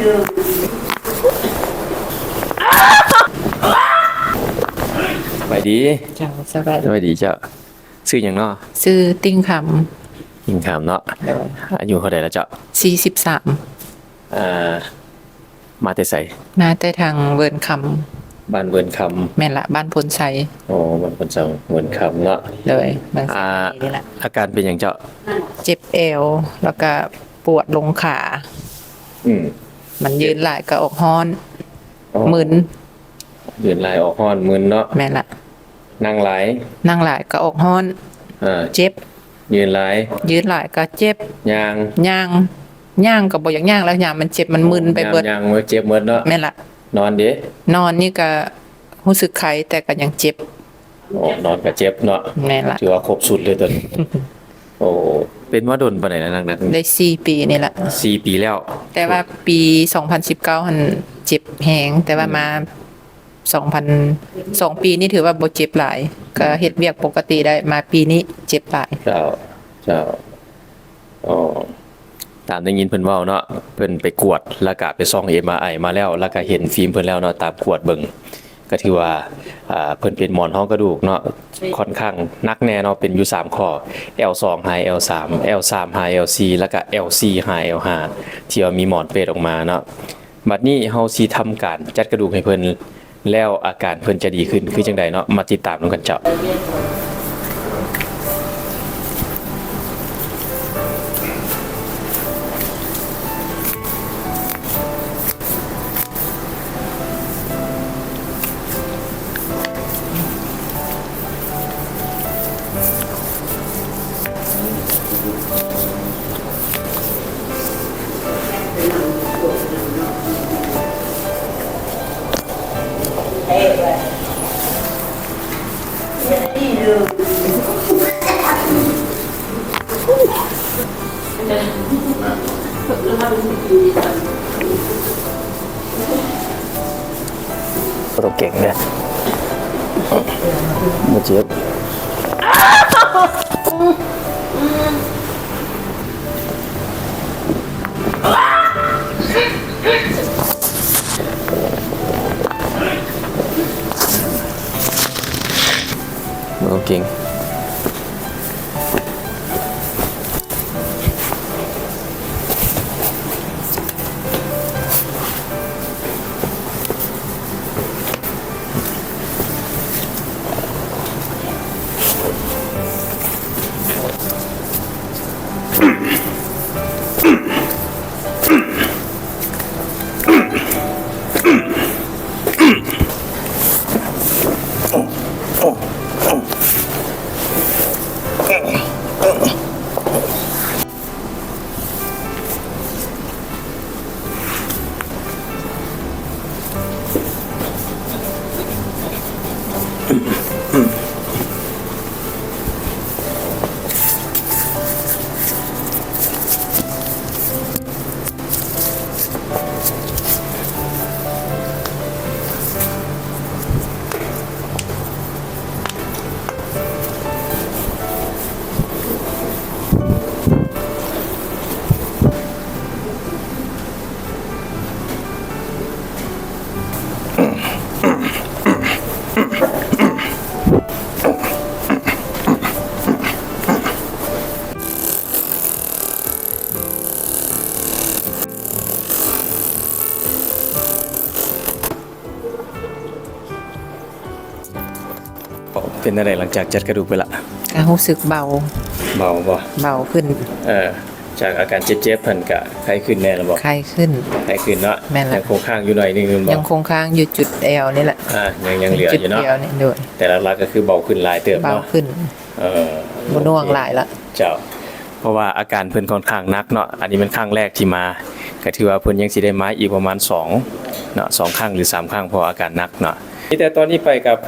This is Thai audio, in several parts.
ไปดีเจ้าสบายสวัสดีเจ้าชื่อหยังเนาะซื้อติ้งคยิงถามเนาะอายุเท่าใดแล้วเจ้าำ43อ่ามาแต่ไสมาแต่ทางเวิร์นคบ้านเวิร์นคำแม่นละบ้านพลชัยำอ๋อบ้านเพิ่นจังเวิร์นคำเนาะเลยบางสิ่งนี่แหละอาการเป็นหยังเจ้าเจ็บเอวแล้วก็ปวดลงขามันยืนหลายก็ออกฮ้อนมึนยืนหลายออกฮ้อนมึนเนาะแม่นละนั่งหลายก็ออกฮ้อนเจ็บยืนหลายก็เจ็บย่างก็บ่อยากย่างแล้วย่างมันเจ็บมันมึนไปเบิดย่างมันเจ็บหมดเนาะแม่นละนอนเด้นอนนี่ก็รู้สึกไข้แต่ก็ยังเจ็บโอ้นอนก็เจ็บเนาะแม่นละถือว่าครบสุดเลยตอนนี้โอ้เป็นมาโดนปานใดแล้วนักได้4ปีนี่ละ4ปีแล้วแต่ว่าปี2019หั่นเจ็บแฮงแต่ว่ามา2 ปีนี่ถือว่าบ่เจ็บหลายก็เฮ็ดเวียกปกติได้มาปีนี้เจ็บหลายเจ้าอ๋อตามได้ยินเพิ่นเว้าเนาะเพิ่นไปกวดแล้วก็ไปส่อง MRI มาแล้วก็เห็นฟิล์มเพิ่นแล้วเนาะตามกวดเบิ่งก็ถือว่าเพิ่นเป็นหมอนรองกระดูกเนาะค่อนข้างหนักแน่เนาะเป็นอยู่3ข้อ L2 high L3 L3 high L4 แล้วก็ L4 high L5 ที่ว่ามีหมอนเปรตออกมาเนาะบัดนี้เฮาสิทำการจัดกระดูกให้เพิ่นแล้วอาการเพิ่นจะดีขึ้นคือจังไดเนาะมาติดตามนำกันเจ้าตัวเก่งเนี่ยมาเจ็บตัวเก่งเป็นอะไรหลังจากจัดกระดูกไปละก็รู้สึกเบาบ่เบาขึ้นจากอาการเจ็บๆเพิ่นก็ไข้ขึ้นแน่แล้วบ่ไข้ขึ้นเนาะยังคงค้างอยู่หน่อยนึงบ่ยังคงค้างอยู่จุดเอวนี่แหละยังเหลืออยู่เนาะแต่หลักๆก็คือเบาขึ้นหลายเติบเนาะเบาขึ้นบ่น่วงหลายละเจ้าเพราะว่าอาการเพิ่นค่อนข้างหนักเนาะอันนี้เป็นครั้งแรกที่มาก็ถือว่าเพิ่นยังสิได้มาอีกประมาณ2เนาะ2ครั้งหรือ3ครั้งเพราะอาการหนักเนาะแต่ตอนนี้ไปกับ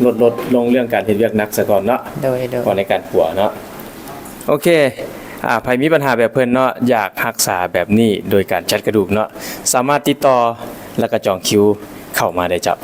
ลดลงเรื่องการเฮ็ดเวียกหนักซะก่อนเนาะโดยก่อนในการปัวเนาะโอเคใครมีปัญหาแบบเพิ่นเนาะอยากรักษาแบบนี้โดยการจัดกระดูกเนาะสามารถติดต่อแล้วก็จองคิวเข้ามาได้จ้ะ